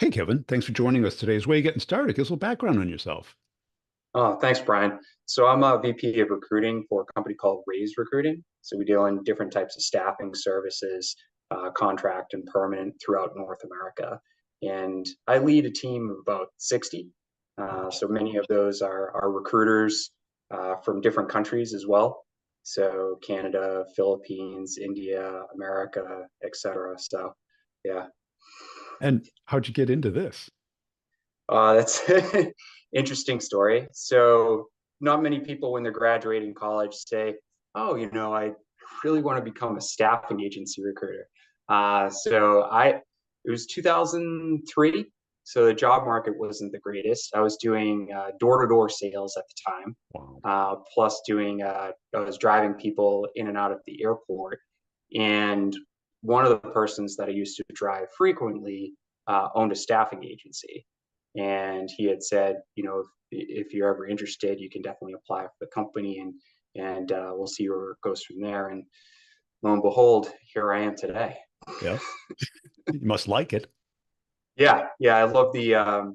Hey, Kevin, thanks for joining us today. As way of getting started, give us a little background on yourself. Oh, thanks, Brian. So I'm a VP of recruiting for a company called Raise Recruiting. So we deal in different types of staffing services, contract and permanent throughout North America. And I lead a team of about 60. So many of those are recruiters from different countries as well. So Canada, Philippines, India, America, etc. So yeah, And how'd you get into this? That's interesting story. So, not many people when they're graduating college say, "Oh, I really want to become a staffing agency recruiter." It was 2003, so the job market wasn't the greatest. I was doing door-to-door sales at the time, Wow. plus I was driving people in and out of the airport, and one of the persons that I used to drive frequently owned a staffing agency. And he had said, if you're ever interested, you can definitely apply for the company, and we'll see where it goes from there. And lo and behold, here I am today. Yeah, you must like it. Yeah, yeah, I love the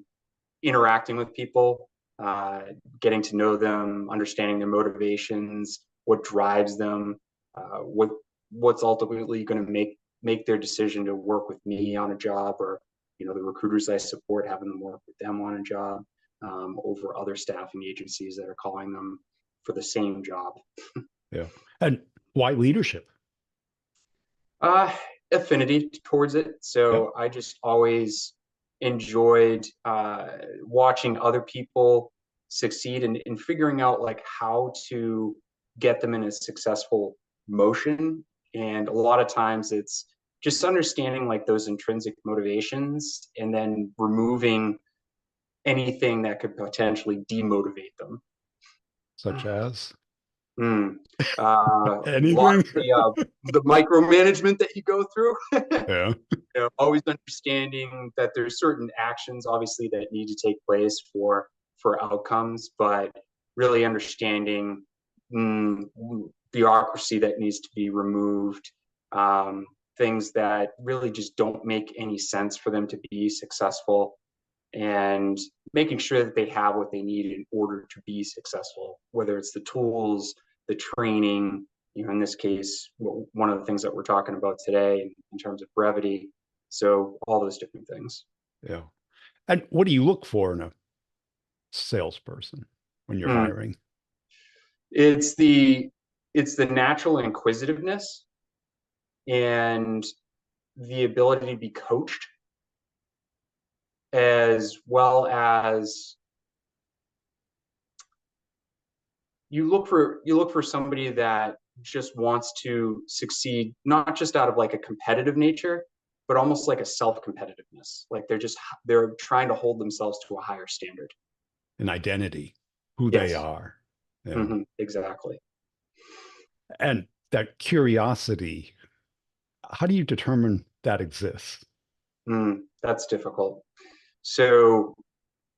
interacting with people, uh, getting to know them, understanding their motivations, what drives them, what's ultimately going to make their decision to work with me on a job, or the recruiters I support, having them work with them on a job over other staffing agencies that are calling them for the same job. Yeah. And why leadership? Uh, Affinity towards it. Yeah. So I just always enjoyed watching other people succeed and figuring out like how to get them in a successful motion. And a lot of times it's just understanding like those intrinsic motivations and then removing anything that could potentially demotivate them. Such as Mm. A lot anything. of the micromanagement that you go through. Yeah. Always understanding that there's certain actions, obviously, that need to take place for outcomes, but really understanding mm, bureaucracy that needs to be removed, um, things that really just don't make any sense for them to be successful, and making sure that they have what they need in order to be successful, whether it's the tools, the training, in this case, one of the things that we're talking about today in terms of brevity. So all those different things. Yeah. And what do you look for in a salesperson when you're Hmm. hiring? It's the natural inquisitiveness and the ability to be coached, as well as you look for somebody that just wants to succeed, not just out of like a competitive nature, but almost like a self-competitiveness. Like they're trying to hold themselves to a higher standard. An identity, who they Yes. are. Yeah. Exactly. And that curiosity, how do you determine that exists? That's difficult. So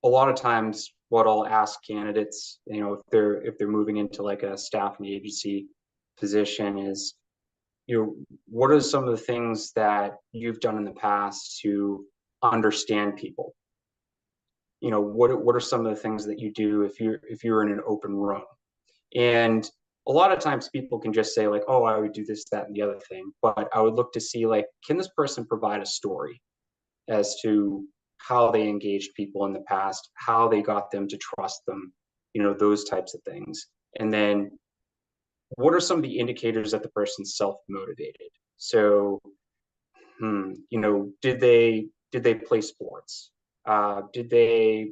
a lot of times what I'll ask candidates, if they're moving into like a staffing agency position is, what are some of the things that you've done in the past to understand people? What are some of the things that you do if you're in an open room? And a lot of times people can just say like, oh, I would do this, that, and the other thing. But I would look to see like, can this person provide a story as to how they engaged people in the past, how they got them to trust them, those types of things. And then what are some of the indicators that the person's self-motivated? So, did they play sports? Did they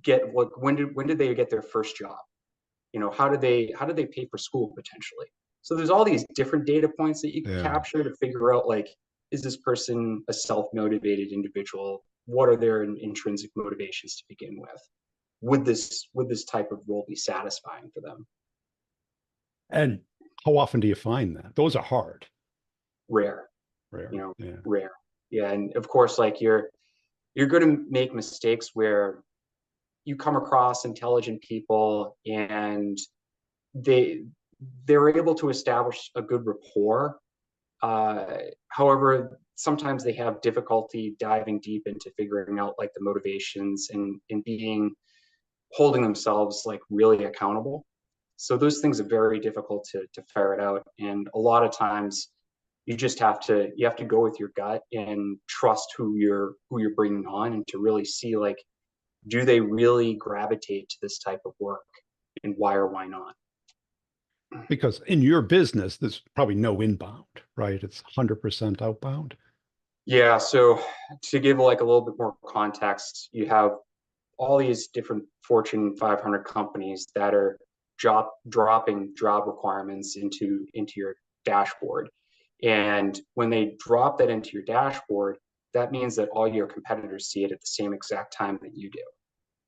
get what? When did they get their first job? How did they pay for school potentially? So there's all these different data points that you can Yeah. capture to figure out like, is this person a self-motivated individual? What are their intrinsic motivations to begin with? Would this type of role be satisfying for them? And how often do you find that? Those are hard. Rare, you Rare. know, Yeah. rare. Yeah, and of course, like you're going to make mistakes where you come across intelligent people and they they're able to establish a good rapport. However, sometimes they have difficulty diving deep into figuring out like the motivations and being holding themselves like really accountable. So those things are very difficult to ferret out. And a lot of times you have to go with your gut and trust who you're bringing on, and to really see like, do they really gravitate to this type of work, and why or why not? Because in your business, there's probably no inbound, right? It's 100% outbound. Yeah, so to give like a little bit more context, you have all these different Fortune 500 companies that are dropping job requirements into your dashboard. And when they drop that into your dashboard, that means that all your competitors see it at the same exact time that you do.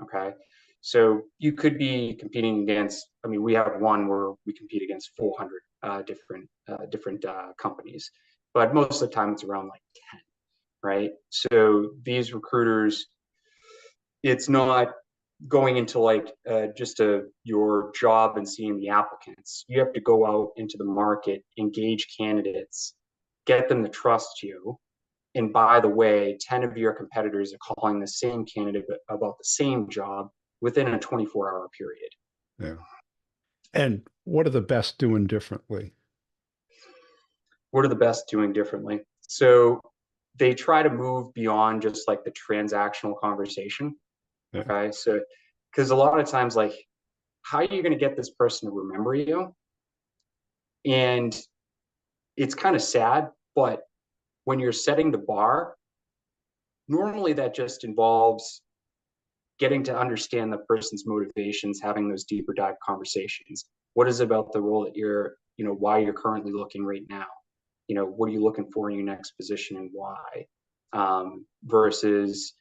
Okay. So you could be competing against, I mean, we have one where we compete against 400 different companies, but most of the time it's around like 10, right? So these recruiters, it's not going into like just your job and seeing the applicants. You have to go out into the market, engage candidates, get them to trust you. And by the way, 10 of your competitors are calling the same candidate about the same job within a 24-hour period. Yeah. And what are the best doing differently? What are the best doing differently? So they try to move beyond just like the transactional conversation. Yeah. Okay. So, because a lot of times, like, how are you going to get this person to remember you? And it's kind of sad, but when you're setting the bar, normally that just involves getting to understand the person's motivations, having those deeper dive conversations. What is it about the role that you're, why you're currently looking right now? What are you looking for in your next position and why? Versus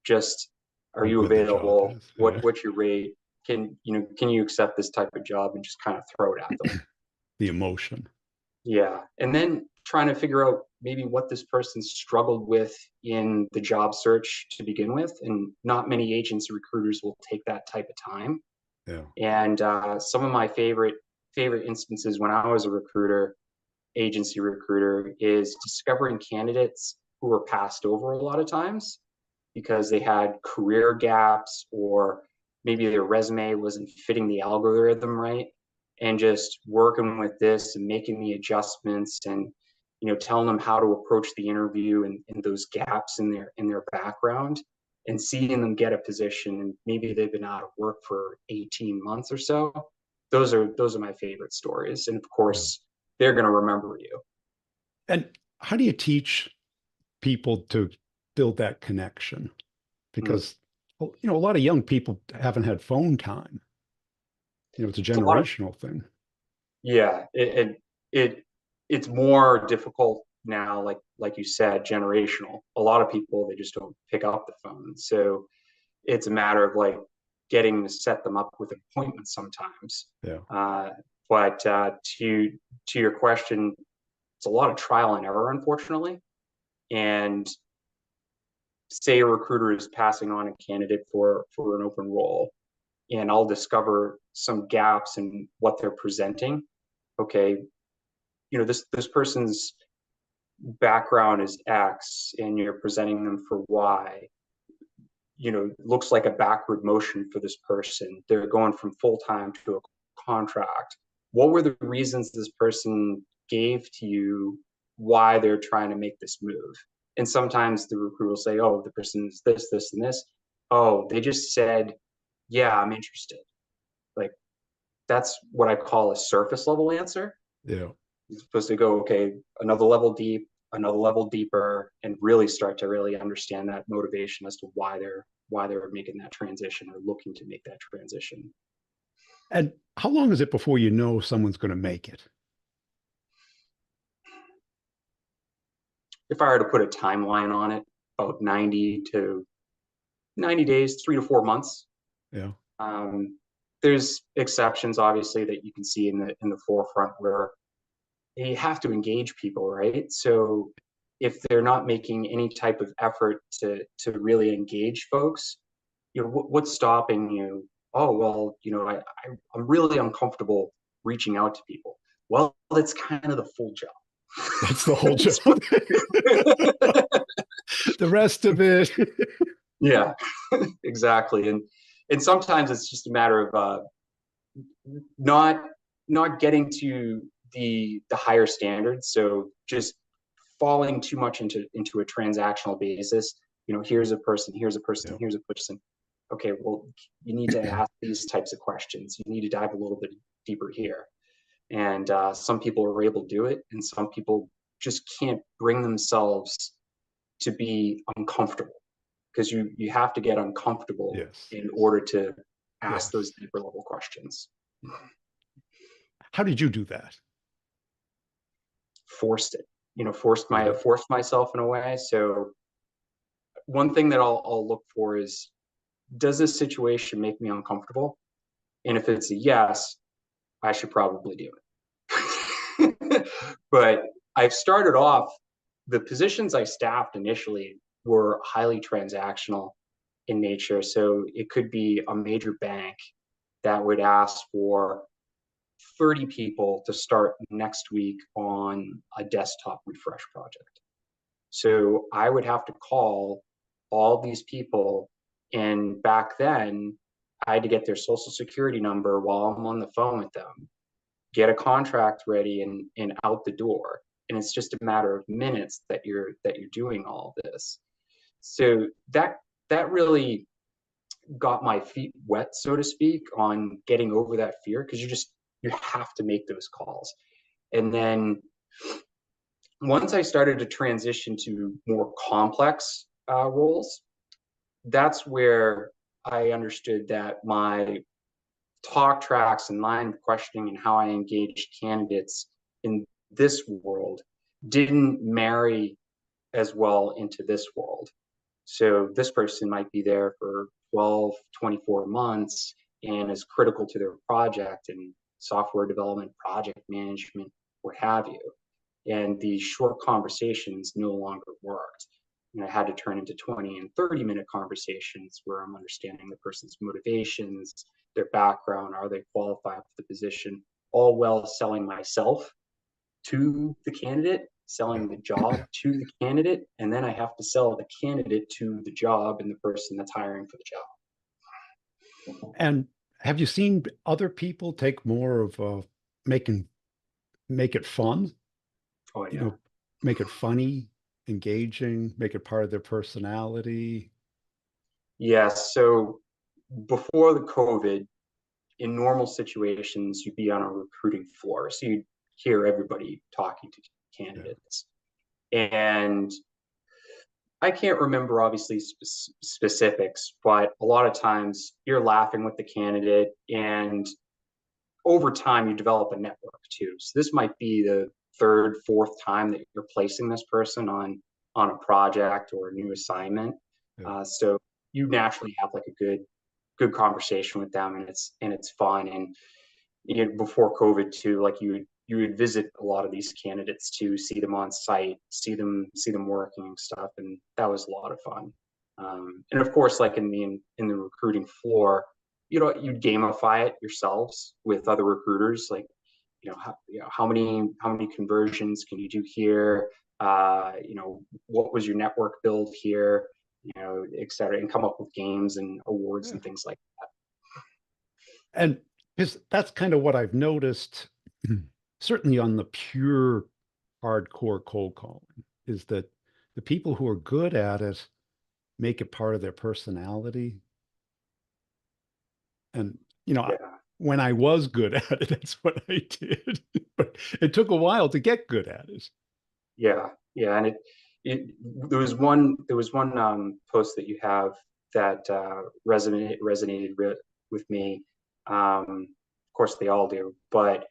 just, are How you good the job available? is. Yeah. What's your rate? Can you accept this type of job, and just kind of throw it at them? The emotion. Yeah. And then trying to figure out maybe what this person struggled with in the job search to begin with. And not many agents or recruiters will take that type of time. Yeah. And some of my favorite instances when I was a recruiter, agency recruiter, is discovering candidates who were passed over a lot of times because they had career gaps, or maybe their resume wasn't fitting the algorithm right, and just working with this and making the adjustments, and telling them how to approach the interview, and those gaps in their background, and seeing them get a position, and maybe they've been out of work for 18 months or so. Those are my favorite stories, and of Yeah. course they're going to remember you. And how do you teach people to build that connection? Mm. Because, well, a lot of young people haven't had phone time. It's a It's a lot of generational thing. Yeah, it's more difficult now, like you said, generational. A lot of people, they just don't pick up the phone. So it's a matter of like getting to set them up with appointments sometimes. Yeah. Uh, but to your question, it's a lot of trial and error, unfortunately. And say a recruiter is passing on a candidate for an open role, and I'll discover some gaps in what they're presenting. Okay, this person's background is X, and you're presenting them for Y. Looks like a backward motion for this person. They're going from full-time to a contract. What were the reasons this person gave to you why they're trying to make this move? And sometimes the recruiter will say, oh, the person is this, and this. Oh, they just said, yeah, I'm interested. Like, that's what I call a surface level answer. Yeah. You're supposed to go, okay, another level deep, another level deeper, and really start to really understand that motivation as to why they're making that transition, or looking to make that transition. And how long is it before you know someone's going to make it? If I were to put a timeline on it, about 90 days, 3 to 4 months. Yeah. Um, there's exceptions, obviously, that you can see in the forefront, where you have to engage people, right? So if they're not making any type of effort to really engage folks, what's stopping you? Oh, well, I'm really uncomfortable reaching out to people. Well, that's kind of the full job. That's the whole job. So, The rest of it. yeah, exactly. And sometimes it's just a matter of not not getting to the higher standards. So just falling too much into a transactional basis. You know, here's a person, here's a person, Yeah. here's a person. Okay, well, you need to ask these types of questions. You need to dive a little bit deeper here. And some people are able to do it, and some people just can't bring themselves to be uncomfortable, because you have to get uncomfortable Yes. in order to ask those Yes. deeper level questions. How did you do that? Forced it, You did. forced myself in a way. So one thing that I'll look for is, does this situation make me uncomfortable? And if it's a yes, I should probably do it. But I've started off, the positions I staffed initially were highly transactional in nature. So it could be a major bank that would ask for 30 people to start next week on a desktop refresh project. So I would have to call all these people. And back then, I had to get their social security number while I'm on the phone with them, get a contract ready and out the door. And it's just a matter of minutes that you're doing all this. So that really got my feet wet, so to speak, on getting over that fear, because you have to make those calls. And then once I started to transition to more complex roles, that's where I understood that my talk tracks and line of questioning and how I engaged candidates in this world didn't marry as well into this world. So this person might be there for 12, 24 months and is critical to their project and software development, project management, what have you. And these short conversations no longer worked. And I had to turn into 20 and 30-minute conversations where I'm understanding the person's motivations, their background, are they qualified for the position, all while selling myself to the candidate, Yeah. selling the job to the candidate, and then I have to sell the candidate to the job and the person that's hiring for the job. And have you seen other people take more of making make it fun? Oh You yeah. know, make it funny, engaging, make it part of their personality. Yeah. So before the COVID, in normal situations, you'd be on a recruiting floor. So you'd hear everybody talking to Yeah. candidates. And I can't remember obviously specifics, but a lot of times you're laughing with the candidate, and over time you develop a network too. So this might be the third, fourth time that you're placing this person on a project or a new assignment. Yeah. So you naturally have like a good conversation with them, and it's fun. And before COVID too, like you would visit a lot of these candidates to see them on site, see them working and stuff, and that was a lot of fun. And of course, like in the recruiting floor, you gamify it yourselves with other recruiters, like how many conversions can you do here? What was your network build here? Et cetera, and come up with games and awards Yeah. and things like And because that's kind of what I've noticed, certainly on the pure hardcore cold calling, is that the people who are good at it make it part of their personality. And, that. Yeah. when I was good at it, that's what I did. But it took a while to get good at it. Yeah, and it there was one post that you have that resonated with me. Of course, they all do, but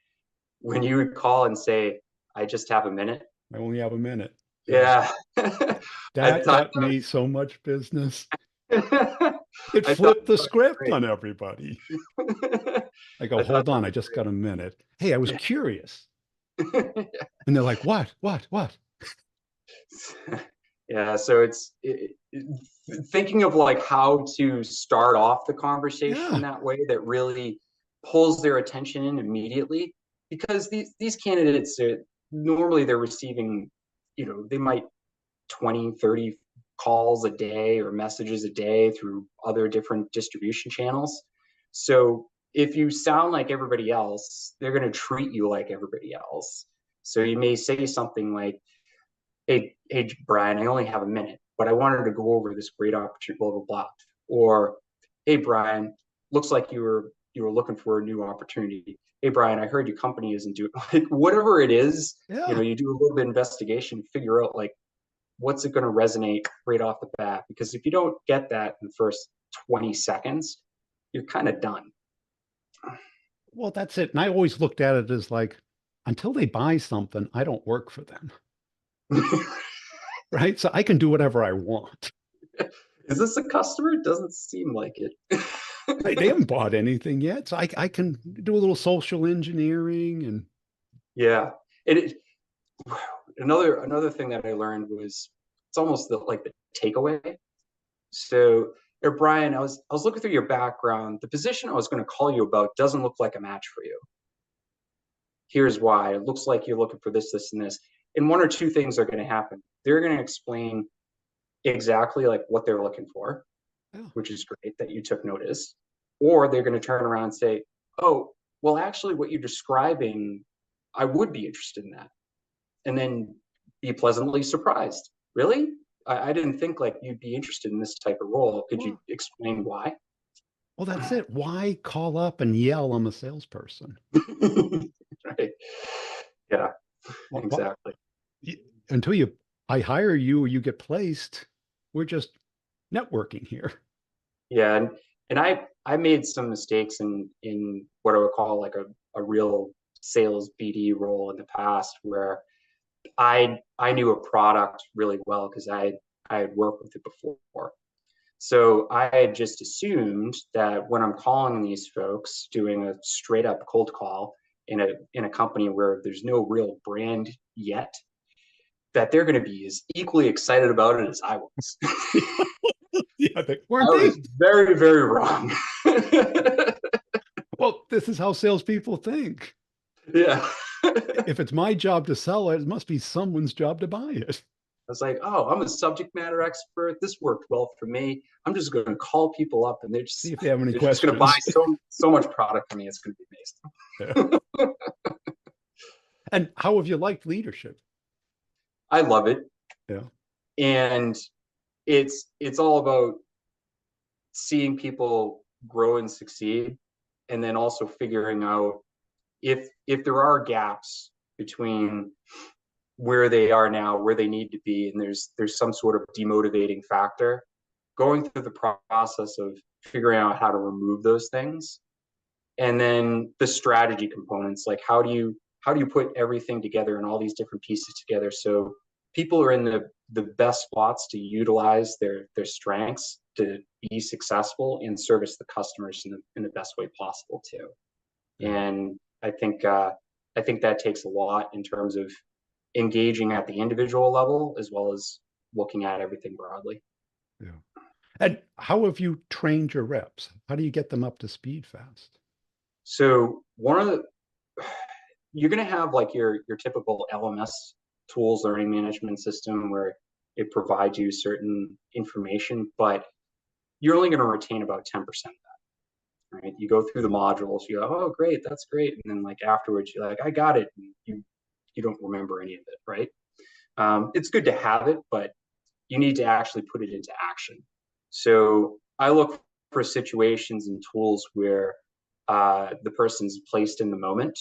when you would call and say, "I just have a minute," I only have a minute. Yeah. yeah, I That thought got me so much business. that It I thought flipped the that script was on everybody. great. I go, I thought hold that on, I was just got a minute. Hey, I was great. curious. And they're like, what? What? What? Yeah, so thinking of like how to start off the conversation Yeah. that way that really pulls their attention in immediately, because these candidates normally they're receiving, they might 20, 30 calls a day or messages a day through other different distribution channels. So if you sound like everybody else, they're going to treat you like everybody else. So you may say something like, hey, Brian, I only have a minute, but I wanted to go over this great opportunity, blah, blah, blah. Or, hey, Brian, looks like you were looking for a new opportunity. Hey, Brian, I heard your company isn't doing, like, whatever it is, Yeah. you do a little bit of investigation, figure out like what's it going to resonate right off the bat. Because if you don't get that in the first 20 seconds, you're kind of done. Well, that's it. And I always looked at it as like, until they buy something, I don't work for them. Right. So I can do whatever I want. Is this a customer? It doesn't seem like it. Right? They haven't bought anything yet. So I can do a little social engineering and Yeah. It, another thing that I learned was it's almost like the takeaway. So, Brian, I was looking through your background. The position I was going to call you about doesn't look like a match for you. Here's why. It looks like you're looking for this, this, and this. And one or two things are going to happen. They're going to explain exactly like what they're looking for, yeah. which is great that you took notice. Or they're going to turn around and say, oh, well, actually, what you're describing, I would be interested in that. And then be pleasantly surprised. Really? I didn't think like you'd be interested in this type of role. Could you Well, explain why? well, that's it. Why call up and yell I'm a salesperson? Right. Yeah, What, exactly. until I hire you or you get placed, we're just networking here. Yeah, and I made some mistakes in what I would call like a real sales BD role in the past where I knew a product really well because I had worked with it before. So I had just assumed that when I'm calling these folks, doing a straight up cold call in a company where there's no real brand yet, that they're going to be as equally excited about it as I was. Yeah, weren't I they? was very, very wrong. Well, this is how salespeople think. Yeah. If it's my job to sell it, it must be someone's job to buy it. I was like, oh, I'm a subject matter expert. This worked well for me. I'm just going to call people up, and See if they have any they're just going to buy questions. so much product from me. It's going to be Yeah. amazing. And how have you liked leadership? I love it, Yeah. and it's all about seeing people grow and succeed, and then also figuring out if there are gaps between where they are now, where they need to be, and there's some sort of demotivating factor, going through the process of figuring out how to remove those things. And then the strategy components, like how do you put everything together and all these different pieces together so people are in the best spots to utilize their strengths to be successful and service the customers in the best way possible too. Yeah. And I think that takes a lot in terms of engaging at the individual level as well as looking at everything broadly. Yeah. And how have you trained your reps? How do you get them up to speed fast? So one of the you're going to have like your typical LMS tools, learning management system, where it provides you certain information, but you're only going to retain about 10% of that, right? You go through the modules, you go, oh, great, that's great. And then like afterwards, you're like, I got it. And you don't remember any of it, right? It's good to have it, but you need to actually put it into action. So I look for situations and tools where the person's placed in the moment.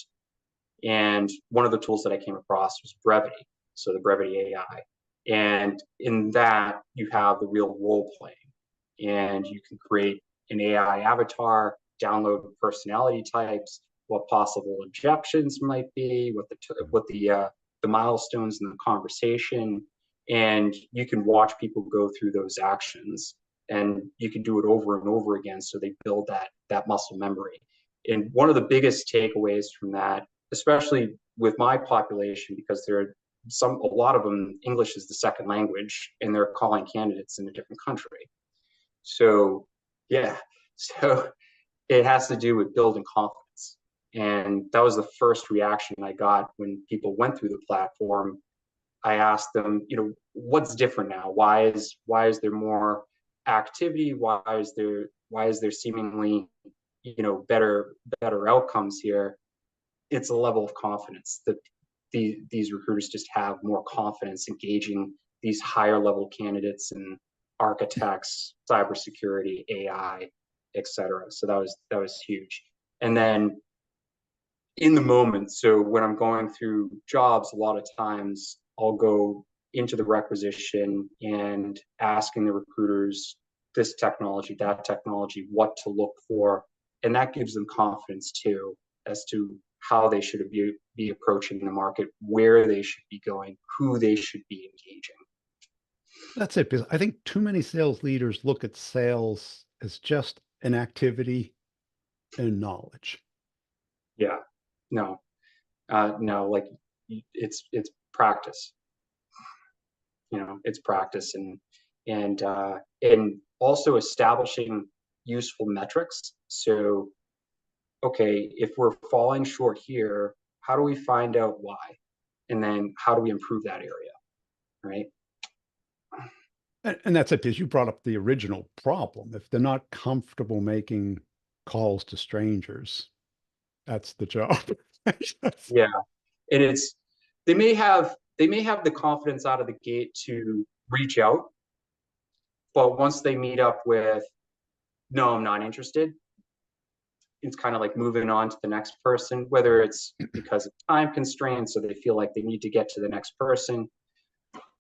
And one of the tools that I came across was Brevity, so the Brevity AI. And in that, you have the real role playing, and you can create an AI avatar, download personality types, what possible objections might be, what the milestones in the conversation, and you can watch people go through those actions, and you can do it over and over again, so they build that muscle memory. And one of the biggest takeaways from that, especially with my population, because there are a lot of them, English is the second language, and they're calling candidates in a different country. So yeah, so it has to do with building confidence. And that was the first reaction I got when people went through the platform. I asked them, what's different now? Why is there more activity? Why is there seemingly, better outcomes here? It's a level of confidence that these recruiters just have more confidence engaging these higher level candidates and architects, cybersecurity, AI, etc. So that was huge. And then in the moment, so when I'm going through jobs, a lot of times I'll go into the requisition and asking the recruiters this technology, that technology, what to look for. And that gives them confidence too as to how they should be approaching the market, where they should be going, who they should be engaging. That's it. Because I think too many sales leaders look at sales as just an activity and knowledge. Yeah, no, no, like it's practice. It's practice and also establishing useful metrics. So, okay, if we're falling short here, how do we find out why? And then how do we improve that area? Right. And that's it, because you brought up the original problem. If they're not comfortable making calls to strangers, that's the job. Yeah. And they may have the confidence out of the gate to reach out, but once they meet up with, no, I'm not interested, it's kind of like moving on to the next person, whether it's because of time constraints or they feel like they need to get to the next person,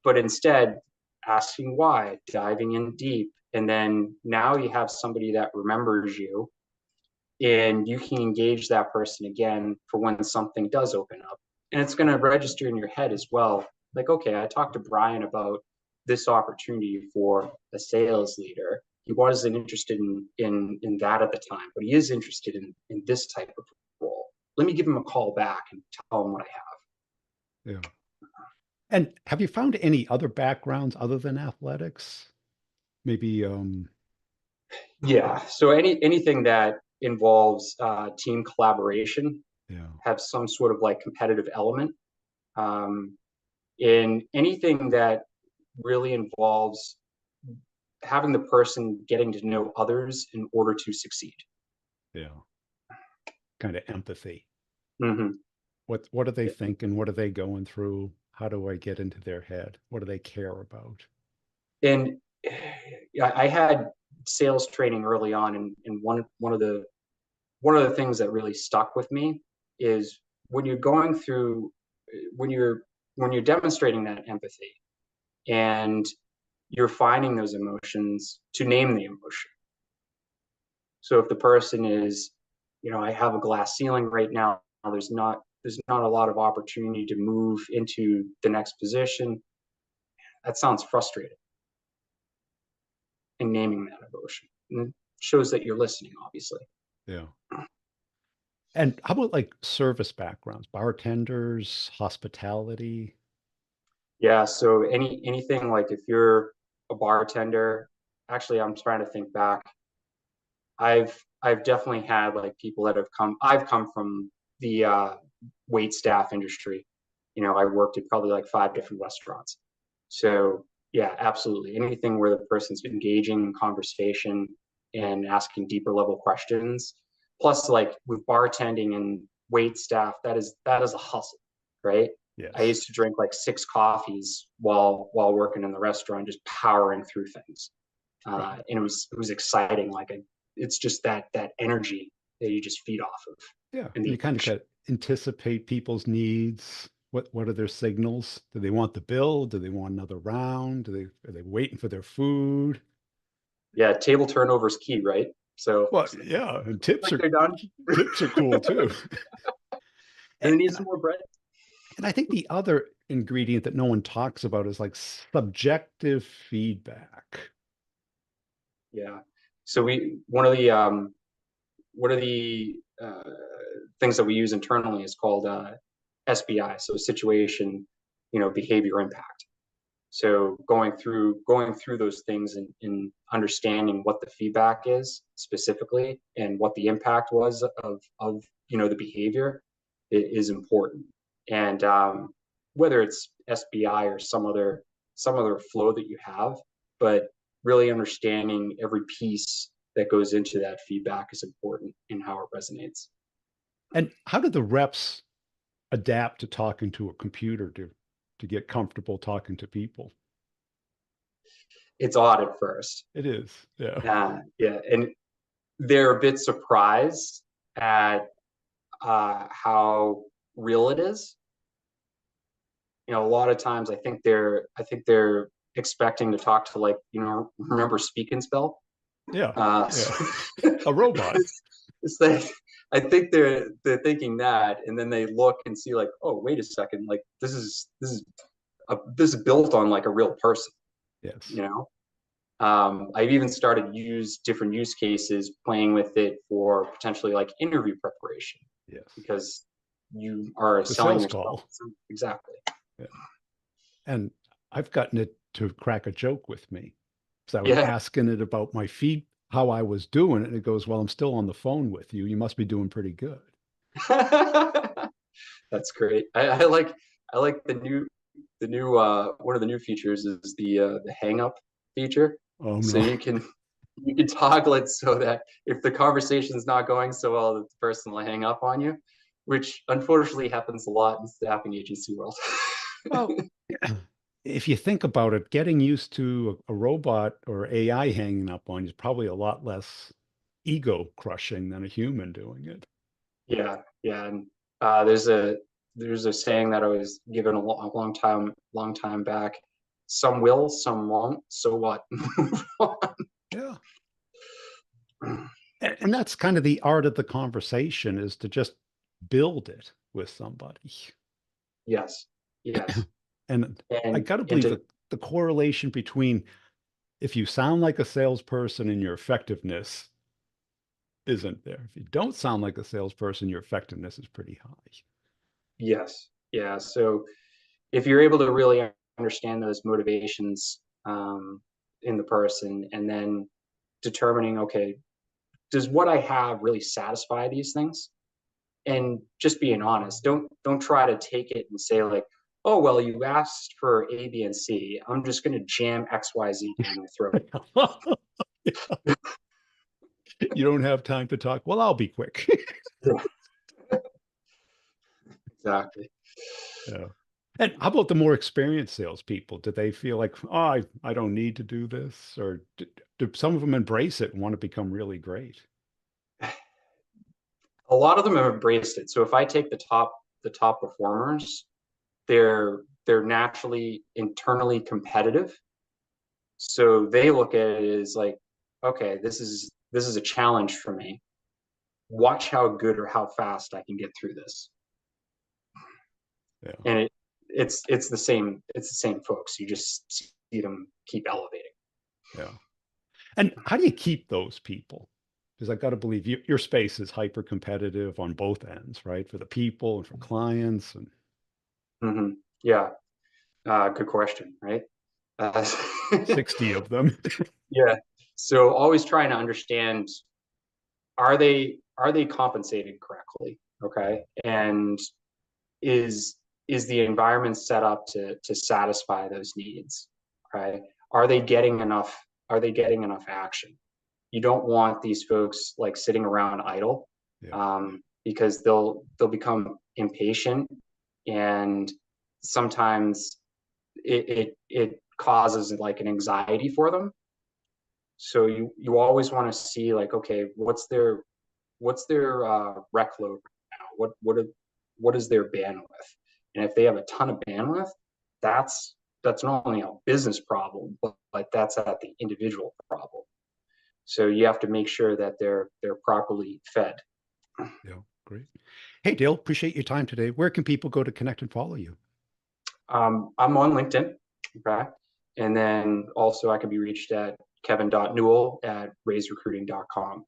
but instead asking why, diving in deep. And then now you have somebody that remembers you and you can engage that person again for when something does open up. And it's going to register in your head as well. Like, okay, I talked to Brian about this opportunity for a sales leader. He wasn't interested in that at the time, but he is interested in this type of role. Let me give him a call back and tell him what I have. Yeah. And have you found any other backgrounds other than athletics? Maybe, Yeah. So anything that involves team collaboration, yeah, have some sort of like competitive element, um, in anything that really involves having the person getting to know others in order to succeed. yeah, kind of empathy. Mm-hmm. What are they thinking? What are they going through? How do I get into their head? What do they care about? And I had sales training early on, and one of the things that really stuck with me is when you're going through when you're when you're demonstrating that empathy and you're finding those emotions to name the emotion. So if the person is, I have a glass ceiling right now, there's not a lot of opportunity to move into the next position. That sounds frustrating. And naming that emotion and shows that you're listening, obviously. Yeah. And how about like service backgrounds, bartenders, hospitality? Yeah. So anything like if you're a bartender, actually, I'm trying to think back. I've definitely had like people that have come. I've come from the wait staff industry. I worked at probably like 5 different restaurants. So yeah, absolutely. Anything where the person's engaging in conversation and asking deeper level questions. Plus, like with bartending and wait staff, that is a hustle, right? I Yes. used to drink like 6 coffees while working in the restaurant, just powering through things, Right. and it was exciting. It's just that energy that you just feed off of, Yeah. and And the you kind of emotion. got anticipate people's needs. What are their signals? Do they want the bill? Do they want another round? Are they waiting for their food? Yeah, table turnover is key, right? So Well, yeah, and like they're done. tips are cool too. Do And, they need and some more bread? and I think the other ingredient that no one talks about is like subjective feedback. Yeah. So one of the things that we use internally is called SBI, so situation, behavior impact. So going through those things and understanding what the feedback is specifically and what the impact was of the behavior is important. And whether it's SBI or some other flow that you have, but really understanding every piece that goes into that feedback is important in how it resonates. And how do the reps adapt to talking to a computer to get comfortable talking to people? It's odd at first. It is, yeah. Yeah, and they're a bit surprised at how real it is. A lot of times I think they're expecting to talk to, like, remember Speak and Spell? Yeah, Uh, yeah. A robot. it's like I think they're thinking that, and then they look and see, like, oh, wait a second, like this is built on like a real person, Yes, you know. I've even started use different use cases playing with it for potentially like interview preparation yes. because you are The selling sales yourself. call. Exactly. Yeah. And I've gotten it to crack a joke with me. So I was Yeah. asking it about my feed, how I was doing, and it goes, "Well, I'm still on the phone with you. You must be doing pretty good." That's great. I like the new one of the new features is the hang up feature. Oh So no. you can toggle it so that if the conversation's not going so well, the person will hang up on you, which unfortunately happens a lot in staffing agency world. Well, if you think about it, getting used to a robot or AI hanging up on you is probably a lot less ego crushing than a human doing it. Yeah, yeah, and there's a saying that I was given a long time back. Some will, some won't. So what? Move Yeah. on. And that's kind of the art of the conversation is to just build it with somebody. Yes, yes, And I and got to and believe to that the correlation between if you sound like a salesperson and your effectiveness isn't there. If you don't sound like a salesperson, your effectiveness is pretty high. yes, yeah. So if you're able to really understand those motivations in the person, and then determining, okay, does what I have really satisfy these things? And just being honest. Don't try to take it and say, like, oh well, you asked for A, B, and C. I'm just going to jam X, Y, Z down your throat. You don't have time to talk. Well, I'll be quick. Yeah, exactly. Yeah. And how about the more experienced salespeople? Do they feel like, oh, I don't need to do this? Or do some of them embrace it and want to become really great? A lot of them have embraced it. So if I take the top performers, they're naturally internally competitive. So they look at it as like, okay, this is a challenge for me. Watch how good or how fast I can get through this. Yeah. And it's the same folks. You just see them keep elevating. Yeah. And how do you keep those people? Because I've got to believe your space is hyper competitive on both ends, right? For the people and for clients and Hmm. Yeah, good question, right? Uh, 60 of them. yeah. So always trying to understand, are they compensated correctly? Okay, and is is the environment set up to satisfy those needs? Right? Are they getting enough? Are they getting enough action? You don't want these folks like sitting around idle, Yeah. because they'll become impatient, and sometimes it causes like an anxiety for them. So you always want to see, like, okay, what's their rec load right now? What is their bandwidth? And if they have a ton of bandwidth, that's not only a business problem, but that's at the individual problem. So you have to make sure that they're properly fed. Yeah. Great. Hey, Dale, appreciate your time today. Where can people go to connect and follow you? I'm on LinkedIn, okay? And then also I can be reached at kevin.newell@raiserecruiting.com.